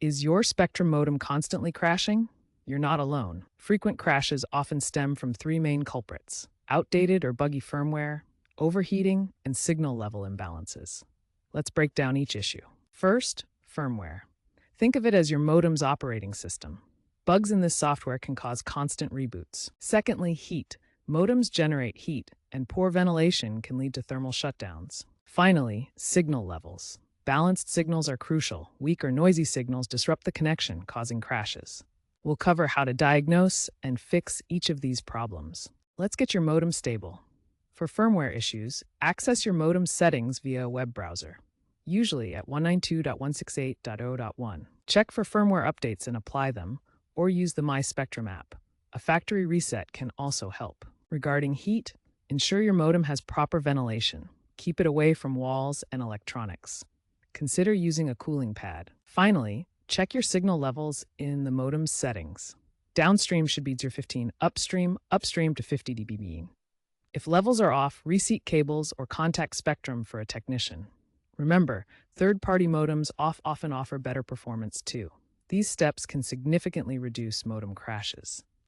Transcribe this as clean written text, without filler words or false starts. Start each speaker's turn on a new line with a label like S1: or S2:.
S1: Is your Spectrum modem constantly crashing? You're not alone. Frequent crashes often stem from three main culprits: outdated or buggy firmware, overheating, and signal level imbalances. Let's break down each issue. First, firmware. Think of it as your modem's operating system. Bugs in this software can cause constant reboots. Secondly, heat. Modems generate heat, and poor ventilation can lead to thermal shutdowns. Finally, signal levels. Balanced signals are crucial. Weak or noisy signals disrupt the connection, causing crashes. We'll cover how to diagnose and fix each of these problems. Let's get your modem stable. For firmware issues, access your modem settings via a web browser, usually at 192.168.0.1. Check for firmware updates and apply them, or use the My Spectrum app. A factory reset can also help. Regarding heat, ensure your modem has proper ventilation. Keep it away from walls and electronics. Consider using a cooling pad. Finally, check your signal levels in the modem's settings. Downstream should be 015, upstream to 50 dB. If levels are off, reseat cables or contact Spectrum for a technician. Remember, third-party modems often offer better performance too. These steps can significantly reduce modem crashes.